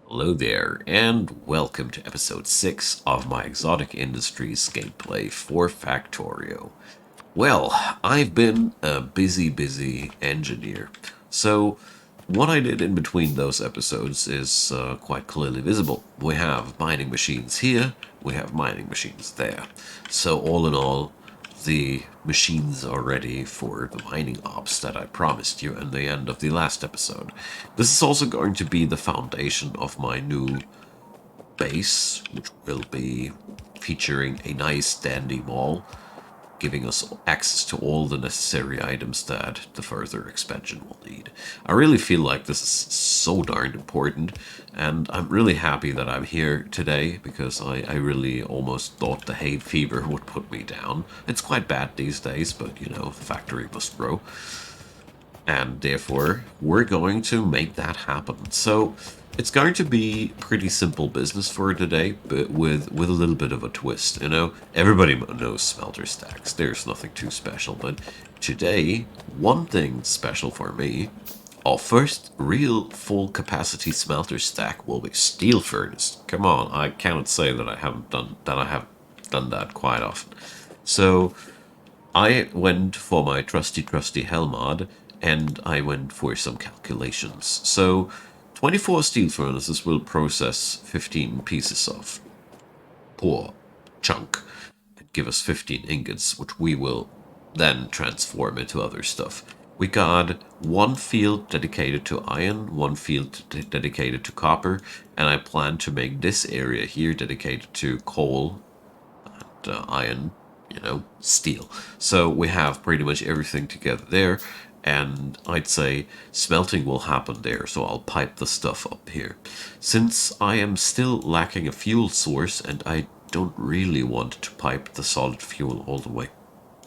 Hello there, and welcome to episode 6 of my Exotic Industries gameplay for Factorio. Well, I've been a busy engineer, so what I did in between those episodes is quite clearly visible. We have mining machines here, we have mining machines there. So all in all, the machines are ready for the mining ops that I promised you in the end of the last episode. This is also going to be the foundation of my new base, which will be featuring a nice dandy mall, giving us access to all the necessary items that the further expansion will need. I really feel like this is so darn important, and I'm really happy that I'm here today because I really almost thought the hay fever would put me down. It's quite bad these days, but you know, the factory must grow. And therefore, we're going to make that happen. So it's going to be pretty simple business for today, but with a little bit of a twist. You know, everybody knows smelter stacks. There's nothing too special, but today, one thing special for me. Our first real full capacity smelter stack will be steel furnace. Come on, I cannot say that I have done that quite often. So I went for my trusty Helmod, and I went for some calculations. So 24 steel furnaces will process 15 pieces of poor chunk and give us 15 ingots, which we will then transform into other stuff. We got one field dedicated to iron, one field dedicated to copper, and I plan to make this area here dedicated to coal and iron, you know, steel. So we have pretty much everything together there, and I'd say smelting will happen there, so I'll pipe the stuff up here. Since I am still lacking a fuel source and I don't really want to pipe the solid fuel all the way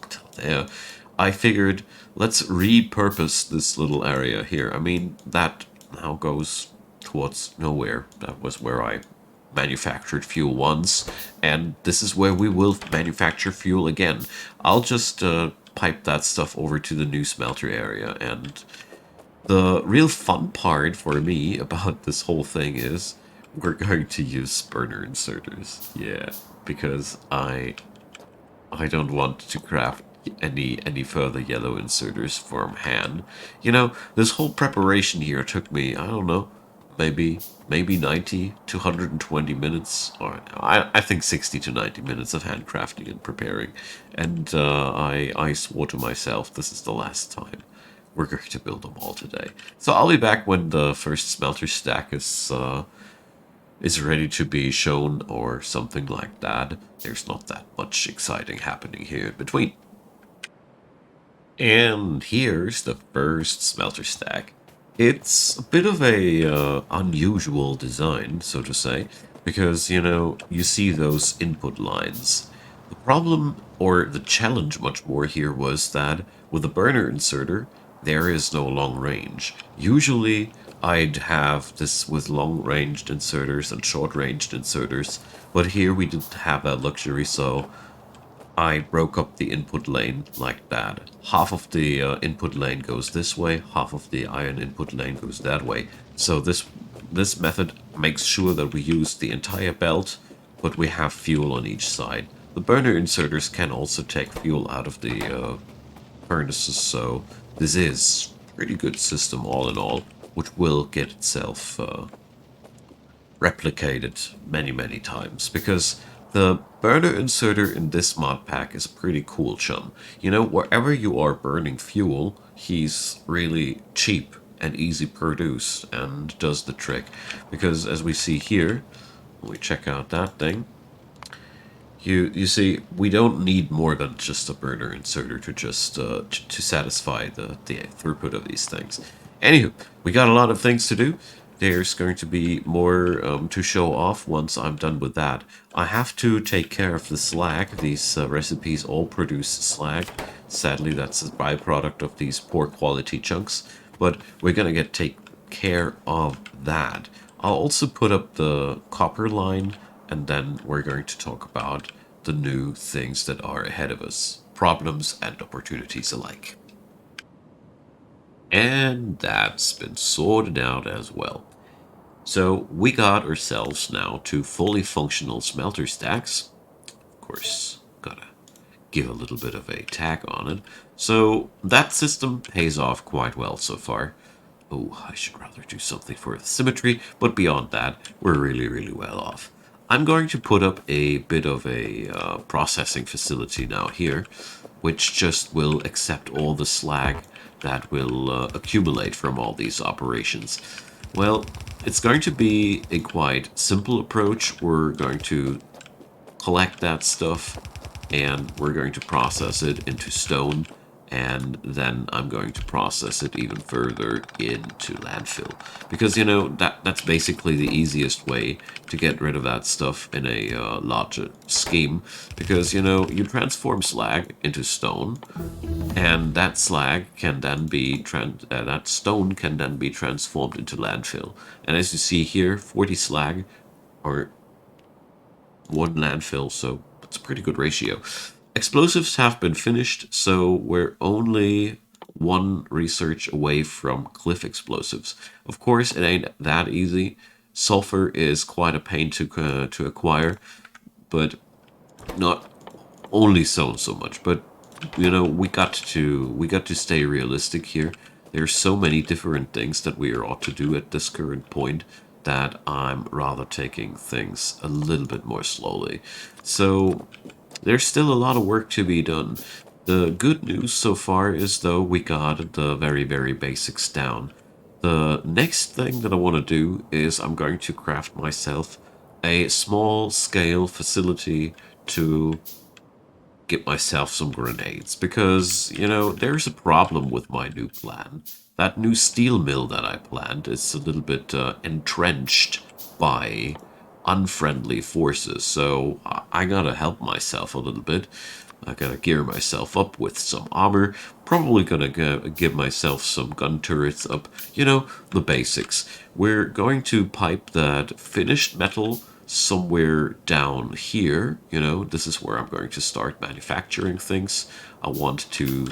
till there, I figured let's repurpose this little area here. I mean, that now goes towards nowhere. That was where I manufactured fuel once, and this is where we will manufacture fuel again. I'll just pipe that stuff over to the new smelter area, and the real fun part for me about this whole thing is we're going to use burner inserters. Yeah, because I don't want to craft any further yellow inserters from hand. You know, this whole preparation here took me, I don't know, maybe 90 to 120 minutes, or I think 60 to 90 minutes of handcrafting and preparing. And I swore to myself this is the last time we're going to build them all today. So I'll be back when the first smelter stack is ready to be shown or something like that. There's not that much exciting happening here in between. And here's the first smelter stack. It's a bit of a unusual design, so to say, because, you know, you see those input lines. The problem, or the challenge much more here, was that with a burner inserter, there is no long range. Usually, I'd have this with long-ranged inserters and short-ranged inserters, but here we didn't have that luxury, so I broke up the input lane like that. Half of the input lane goes this way, half of the iron input lane goes that way. So this method makes sure that we use the entire belt, but we have fuel on each side. The burner inserters can also take fuel out of the furnaces, so this is a pretty good system all in all, which will get itself replicated many times, because the burner inserter in this mod pack is a pretty cool chum. You know, wherever you are burning fuel, he's really cheap and easy produced and does the trick. Because as we see here, when we check out that thing, you see, we don't need more than just a burner inserter to just to satisfy the throughput of these things. Anywho, we got a lot of things to do. There's going to be more to show off once I'm done with that. I have to take care of the slag. These recipes all produce slag. Sadly, that's a byproduct of these poor quality chunks, but we're gonna take care of that. I'll also put up the copper line, and then we're going to talk about the new things that are ahead of us, problems and opportunities alike. And that's been sorted out as well. So we got ourselves now two fully functional smelter stacks. Of course, gotta give a little bit of a tag on it. So that system pays off quite well so far. Oh, I should rather do something for symmetry, but beyond that, we're really, really well off. I'm going to put up a bit of a processing facility now here, which just will accept all the slag that will accumulate from all these operations. Well, it's going to be a quite simple approach. We're going to collect that stuff and we're going to process it into stone, and then I'm going to process it even further into landfill, because you know that's basically the easiest way to get rid of that stuff in a larger scheme, because you know you transform slag into stone, and that slag can then be that stone can then be transformed into landfill. And as you see here, 40 slag or one landfill, so it's a pretty good ratio. Explosives have been finished, so we're only one research away from cliff explosives. Of course, it ain't that easy. Sulfur is quite a pain to acquire, but not only so much. But you know, we got to stay realistic here. There's so many different things that we ought to do at this current point that I'm rather taking things a little bit more slowly. So there's still a lot of work to be done. The good news so far is though we got the very, very basics down. The next thing that I want to do is I'm going to craft myself a small scale facility to get myself some grenades, because, you know, there's a problem with my new plan. That new steel mill that I planned is a little bit entrenched by unfriendly forces, so I gotta help myself a little bit. I gotta gear myself up with some armor, probably gonna give myself some gun turrets up, you know, the basics. We're going to pipe that finished metal somewhere down here. You know, this is where I'm going to start manufacturing things. I want to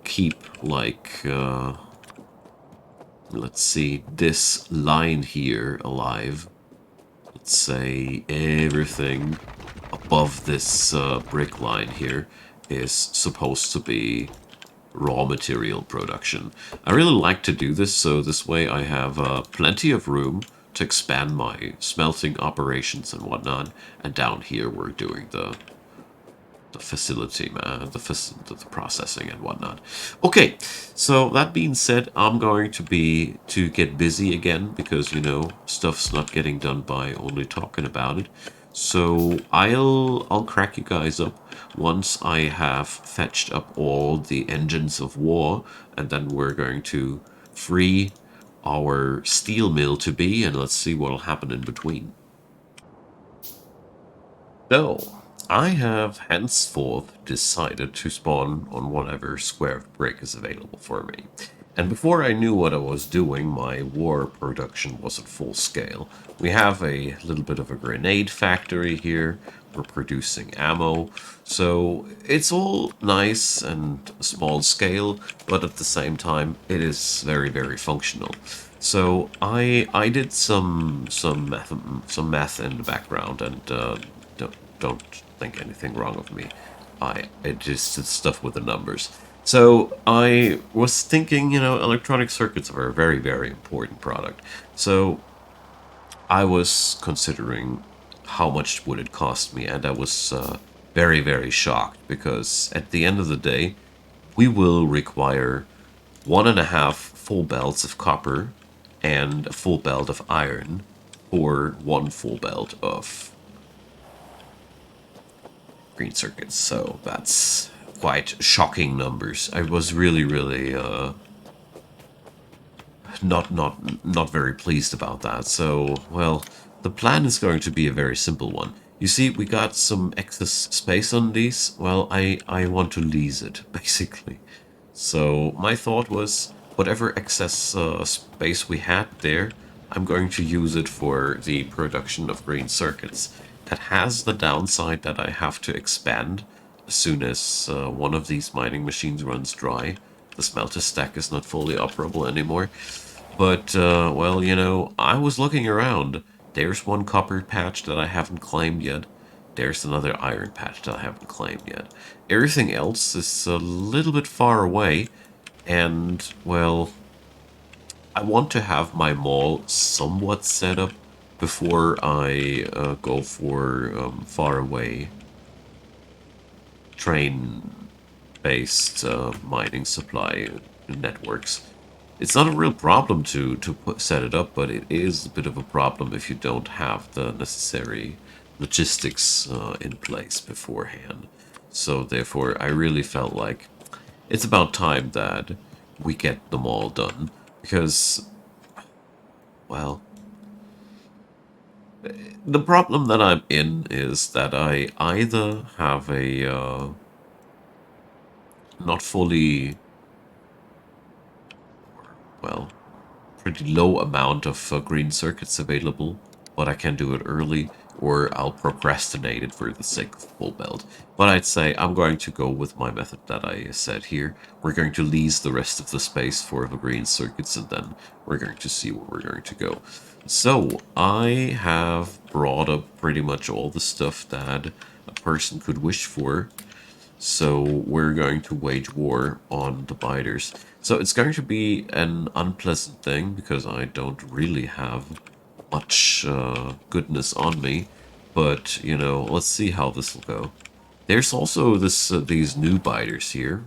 keep like let's see, this line here alive. Let's say everything above this brick line here is supposed to be raw material production. I really like to do this, so this way I have plenty of room to expand my smelting operations and whatnot. And down here we're doing the facility, the processing and whatnot. Okay, so that being said, I'm going to get busy again, because you know stuff's not getting done by only talking about it. So I'll crack you guys up once I have fetched up all the engines of war, and then we're going to free our steel mill to be, and let's see what'll happen in between. So, I have henceforth decided to spawn on whatever square of brick is available for me. And before I knew what I was doing, my war production was at full scale. We have a little bit of a grenade factory here. We're producing ammo. So it's all nice and small scale, but at the same time, it is very, very functional. So I did some math in the background, and don't think anything wrong of me. It just it's stuff with the numbers. So I was thinking, you know, electronic circuits are a very, very important product. So I was considering how much would it cost me, and I was very, very shocked, because at the end of the day, we will require 1.5 full belts of copper and a full belt of iron for one full belt of green circuits. So that's quite shocking numbers. I was really, really not very pleased about that. So, well, the plan is going to be a very simple one. You see, we got some excess space on these. Well, I want to lease it, basically. So my thought was, whatever excess space we had there, I'm going to use it for the production of green circuits. That has the downside that I have to expand as soon as one of these mining machines runs dry. The smelter stack is not fully operable anymore. But, well, I was looking around. There's one copper patch that I haven't claimed yet. There's another iron patch that I haven't claimed yet. Everything else is a little bit far away. And, well, I want to have my mall somewhat set up before I go for far away train-based mining supply networks. It's not a real problem to set it up, but it is a bit of a problem if you don't have the necessary logistics in place beforehand. So therefore, I really felt like it's about time that we get them all done because, well, the problem that I'm in is that I either have a not fully, well, pretty low amount of green circuits available, but I can do it early, or I'll procrastinate it for the sake of full belt. But I'd say I'm going to go with my method that I said here. We're going to lease the rest of the space for the green circuits, and then we're going to see where we're going to go. So, I have brought up pretty much all the stuff that a person could wish for. So we're going to wage war on the biters. So it's going to be an unpleasant thing because I don't really have much goodness on me. But, let's see how this will go. There's also these new biters here,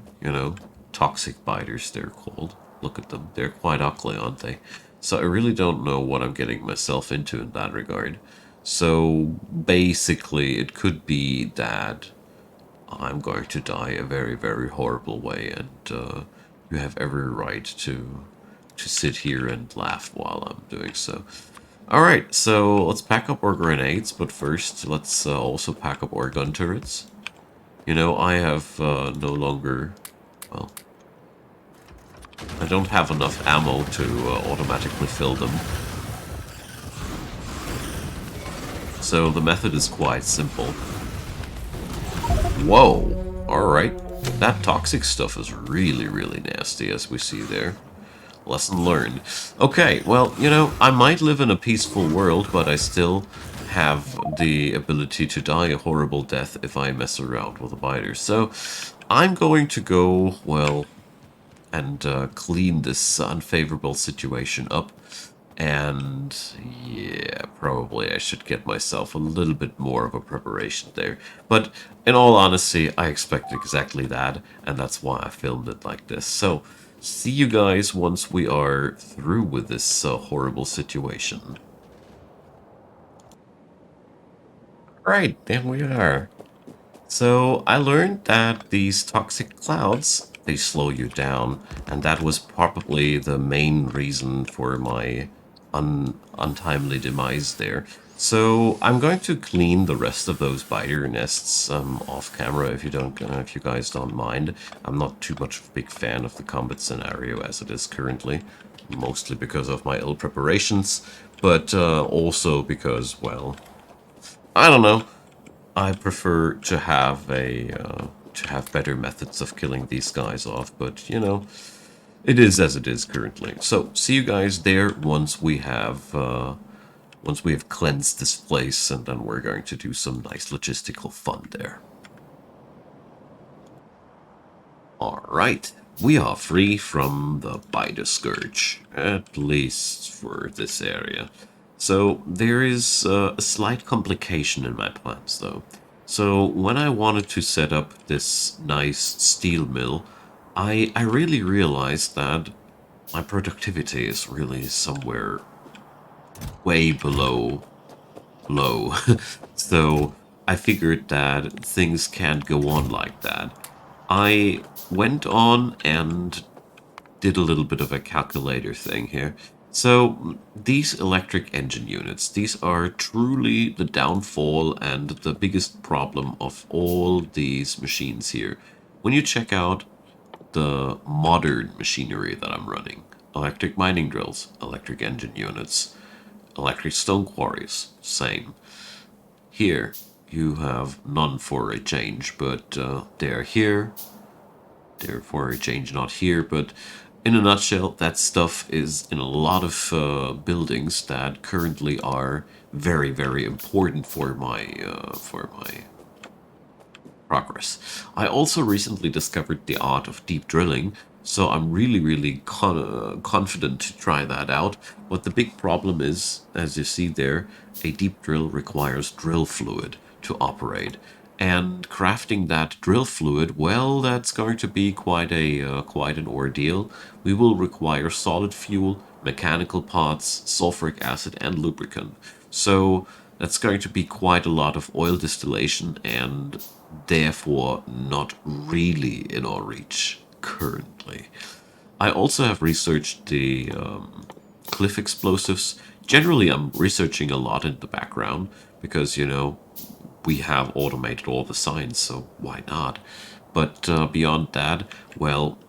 toxic biters they're called. Look at them. They're quite ugly, aren't they? So I really don't know what I'm getting myself into in that regard. So basically, it could be that I'm going to die a very, very horrible way, and you have every right to sit here and laugh while I'm doing so. Alright, so let's pack up our grenades, but first let's also pack up our gun turrets. I have no longer, well, I don't have enough ammo to automatically fill them. So the method is quite simple. Whoa! Alright. That toxic stuff is really, really nasty, as we see there. Lesson learned. Okay, well, I might live in a peaceful world, but I still have the ability to die a horrible death if I mess around with a biter. So, I'm going to go, well, and clean this unfavorable situation up. And yeah, probably I should get myself a little bit more of a preparation there. But in all honesty, I expect exactly that, and that's why I filmed it like this. So, see you guys once we are through with this horrible situation. Right, there we are. So I learned that these toxic clouds, they slow you down, and that was probably the main reason for my untimely demise there. So I'm going to clean the rest of those biter nests off camera if you guys don't mind. I'm not too much of a big fan of the combat scenario as it is currently, mostly because of my ill preparations, but also because, well, I don't know. I prefer to have better methods of killing these guys off, but it is as it is currently. So see you guys there once we have cleansed this place, and then we're going to do some nice logistical fun there. All right, we are free from the Biter Scourge, at least for this area. So there is a slight complication in my plans, though. So when I wanted to set up this nice steel mill, I really realized that my productivity is really somewhere way below low. So I figured that things can't go on like that. I went on and did a little bit of a calculator thing here. So these electric engine units, these are truly the downfall and the biggest problem of all these machines here. When you check out the modern machinery that I'm running, electric mining drills, electric engine units, electric stone quarries, same. Here you have none for a change, but they're here. They're for a change not here, but in a nutshell, that stuff is in a lot of buildings that currently are very, very important for my progress. I also recently discovered the art of deep drilling, so I'm really, really confident to try that out. But the big problem is, as you see there, a deep drill requires drill fluid to operate. And crafting that drill fluid, well, that's going to be quite an ordeal. We will require solid fuel, mechanical parts, sulfuric acid, and lubricant. So that's going to be quite a lot of oil distillation and therefore not really in our reach currently. I also have researched the cliff explosives. Generally, I'm researching a lot in the background because, we have automated all the science, so why not? But beyond that, well,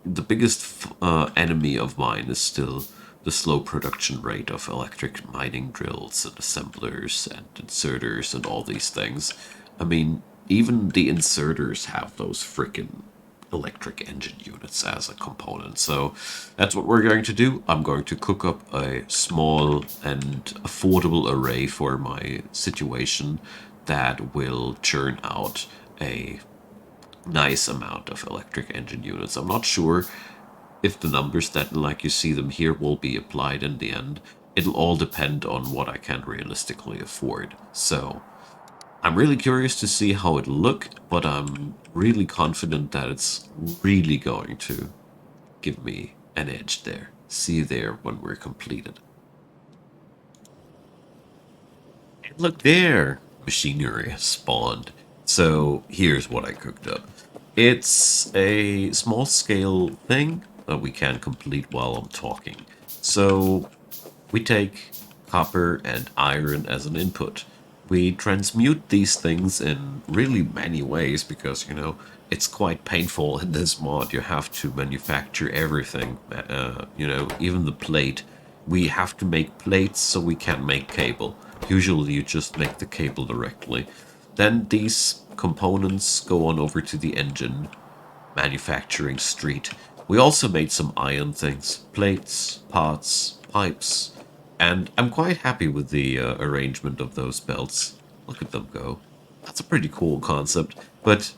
the biggest enemy of mine is still the slow production rate of electric mining drills and assemblers and inserters and all these things. I mean, even the inserters have those freaking electric engine units as a component. So that's what we're going to do. I'm going to cook up a small and affordable array for my situation that will churn out a nice amount of electric engine units. I'm not sure if the numbers that like you see them here will be applied in the end. It'll all depend on what I can realistically afford. So I'm really curious to see how it'll look, but I'm really confident that it's really going to give me an edge there. See you there when we're completed. And look there! Machinery has spawned. So here's what I cooked up. It's a small scale thing that we can complete while I'm talking. So we take copper and iron as an input. We transmute these things in really many ways because, it's quite painful in this mod. You have to manufacture everything, even the plate. We have to make plates so we can make cable. Usually you just make the cable directly. Then these components go on over to the engine manufacturing street. We also made some iron things, plates, parts, pipes, and I'm quite happy with the arrangement of those belts. Look at them go. That's a pretty cool concept, but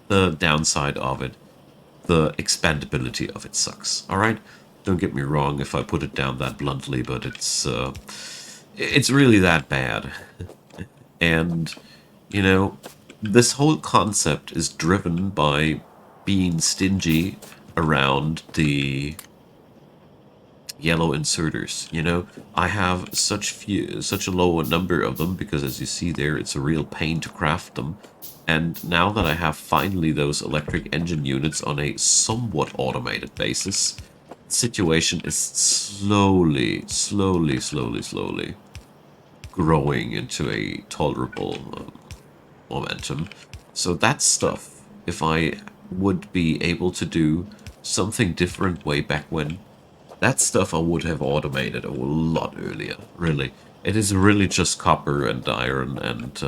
the downside of it, the expandability of it sucks. All right, don't get me wrong if I put it down that bluntly, but it's really that bad. And this whole concept is driven by being stingy around the yellow inserters. I have such a low number of them because, as you see there, it's a real pain to craft them. And now that I have finally those electric engine units on a somewhat automated basis, the situation is slowly growing into a tolerable momentum. So that stuff, if I would be able to do something different way back when, that stuff I would have automated a lot earlier, really. It is really just copper and iron, and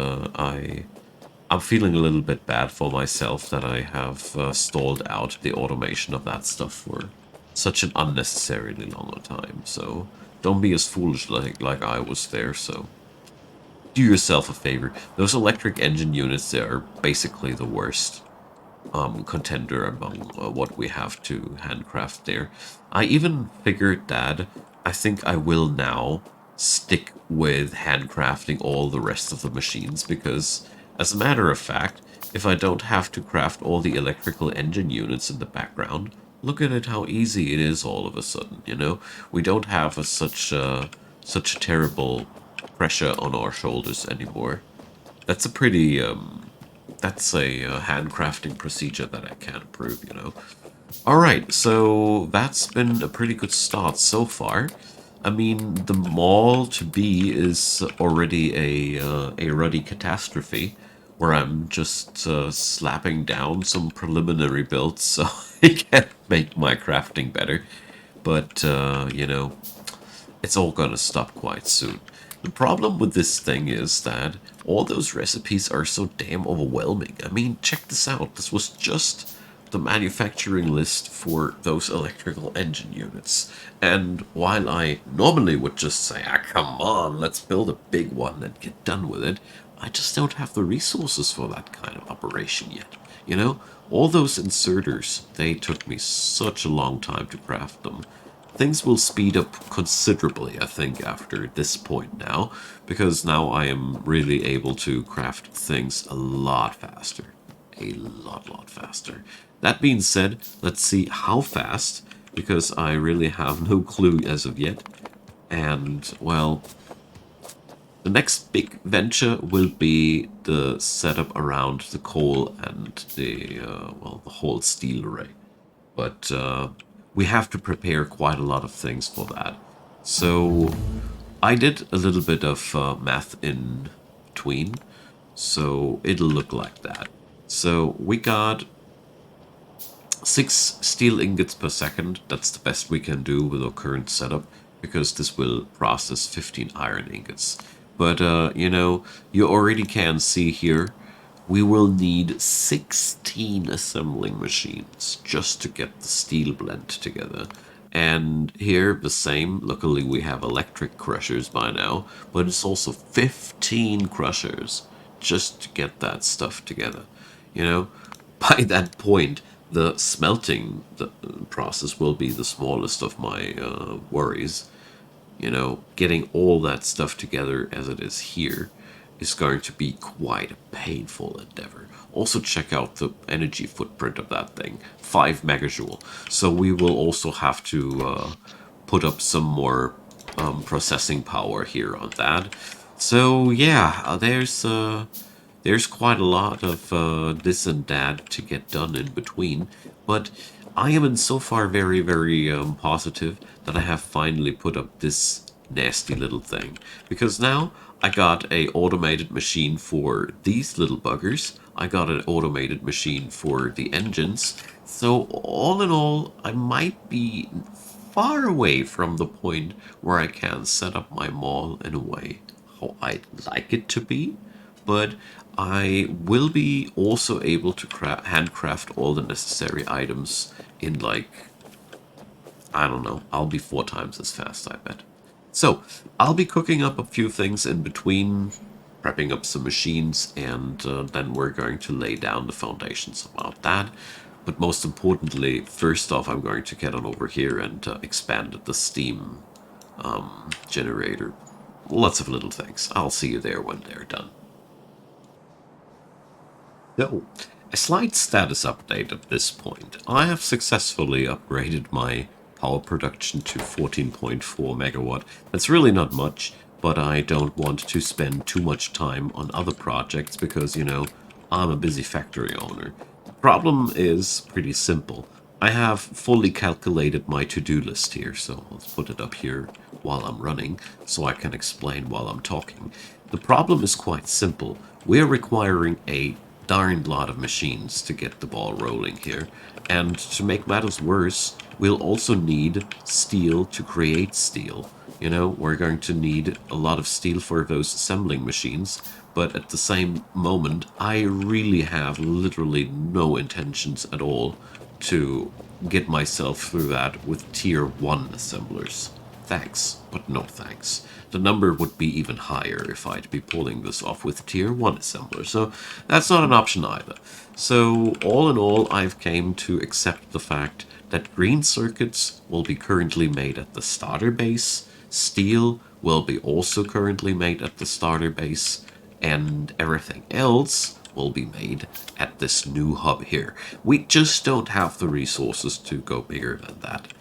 I'm feeling a little bit bad for myself that I have stalled out the automation of that stuff for such an unnecessarily long time. So don't be as foolish like I was there, so do yourself a favor. Those electric engine units, they are basically the worst contender among what we have to handcraft there. I even figured that I think I will now stick with handcrafting all the rest of the machines because, as a matter of fact, if I don't have to craft all the electrical engine units in the background, look at it how easy it is all of a sudden. We don't have such a terrible pressure on our shoulders anymore. That's a pretty that's a handcrafting procedure that I can approve. Alright, so that's been a pretty good start so far. I mean, the mall to be is already a ruddy catastrophe, where I'm just slapping down some preliminary builds so I can make my crafting better. But, it's all gonna stop quite soon. The problem with this thing is that all those recipes are so damn overwhelming. I mean, check this out. This was just the manufacturing list for those electrical engine units. And while I normally would just say, ah, come on, let's build a big one and get done with it, I just don't have the resources for that kind of operation yet. You know, all those inserters, they took me such a long time to craft them. Things will speed up considerably, I think, after this point now, because now I am really able to craft things a lot faster. A lot faster. That being said, let's see how fast, because I really have no clue as of yet. And, well, the next big venture will be the setup around the coal and the, well, the whole steel array. But we have to prepare quite a lot of things for that. So I did a little bit of math in between, so it'll look like that. So we got 6 steel ingots per second. That's the best we can do with our current setup, because this will process 15 iron ingots. But, you know, you already can see here, we will need 16 assembling machines just to get the steel blend together. And here, the same. Luckily, we have electric crushers by now, but it's also 15 crushers just to get that stuff together. You know, by that point, the smelting process will be the smallest of my worries. You know, getting all that stuff together as it is here is going to be quite a painful endeavor. Also, check out the energy footprint of that thing, 5 megajoule. So we will also have to put up some more processing power here on that. So yeah, there's quite a lot of this and that to get done in between, but I am in so far very positive that I have finally put up this nasty little thing, because now I got a automated machine for these little buggers. I got an automated machine for the engines. So all in all, I might be far away from the point where I can set up my mall in a way how I'd like it to be, but I will be also able to handcraft all the necessary items in, like, I don't know, I'll be 4 times as fast, I bet. So, I'll be cooking up a few things in between, prepping up some machines, and then we're going to lay down the foundations about that. But most importantly, first off, I'm going to get on over here and expand the steam generator. Lots of little things. I'll see you there when they're done. So, a slight status update at this point. I have successfully upgraded my power production to 14.4 megawatt. That's really not much, but I don't want to spend too much time on other projects because, you know, I'm a busy factory owner. The problem is pretty simple. I have fully calculated my to-do list here, so let's put it up here while I'm running so I can explain while I'm talking. The problem is quite simple. We're requiring a darned lot of machines to get the ball rolling here. And to make matters worse, we'll also need steel to create steel. You know, we're going to need a lot of steel for those assembling machines, but at the same moment, I really have literally no intentions at all to get myself through that with tier 1 assemblers. Thanks, but no thanks. The number would be even higher if I'd be pulling this off with tier 1 assembler, so that's not an option either. So all in all, I've came to accept the fact that green circuits will be currently made at the starter base, steel will be also currently made at the starter base, and everything else will be made at this new hub here. We just don't have the resources to go bigger than that.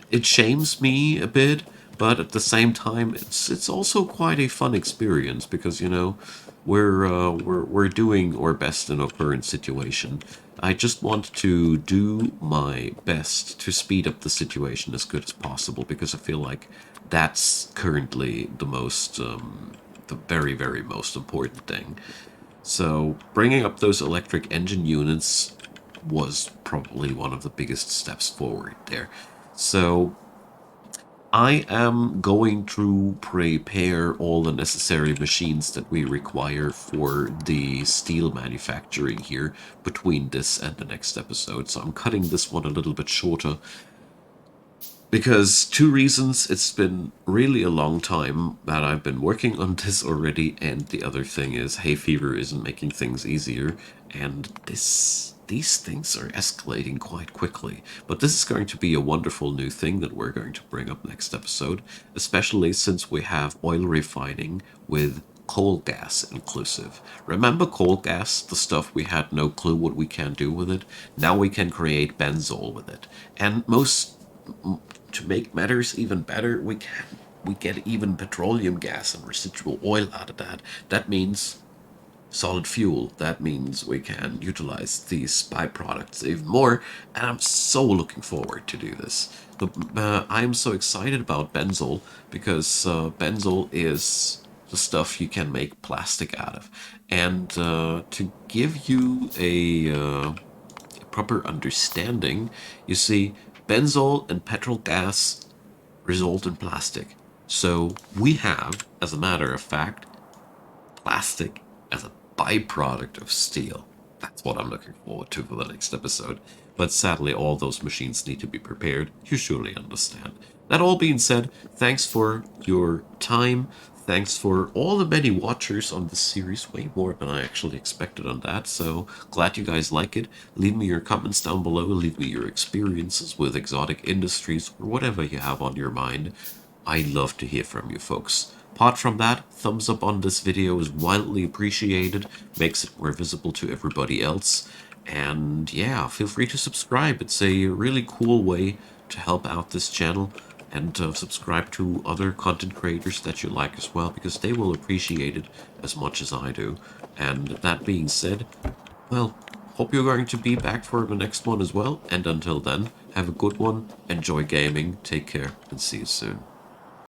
It shames me a bit, but at the same time, it's also quite a fun experience because, you know, we're doing our best in our current situation. I just want to do my best to speed up the situation as good as possible because I feel like that's currently the most the very most important thing. So bringing up those electric engine units was probably one of the biggest steps forward there. So I am going to prepare all the necessary machines that we require for the steel manufacturing here between this and the next episode. So I'm cutting this one a little bit shorter because two reasons. It's been really a long time that I've been working on this already, and the other thing is hay fever isn't making things easier, and these things are escalating quite quickly. But this is going to be a wonderful new thing that we're going to bring up next episode, especially since we have oil refining with coal gas inclusive. Remember coal gas, the stuff we had no clue what we can do with it? Now we can create benzol with it. And to make matters even better, we get even petroleum gas and residual oil out of that. That means solid fuel. That means we can utilize these byproducts even more, and I'm so looking forward to do this. I'm so excited about benzol because benzol is the stuff you can make plastic out of. And to give you a proper understanding, you see, benzol and petrol gas result in plastic. So we have, as a matter of fact, plastic as a byproduct of steel. That's what I'm looking forward to for the next episode. But sadly, all those machines need to be prepared. You surely understand. That all being said, thanks for your time. Thanks for all the many watchers on this series. Way more than I actually expected on that. So glad you guys like it. Leave me your comments down below. Leave me your experiences with exotic industries or whatever you have on your mind. I love to hear from you folks. Apart from that, thumbs up on this video is wildly appreciated, makes it more visible to everybody else. And yeah, feel free to subscribe. It's a really cool way to help out this channel, and subscribe to other content creators that you like as well, because they will appreciate it as much as I do. And that being said, well, hope you're going to be back for the next one as well. And until then, have a good one, enjoy gaming, take care, and see you soon.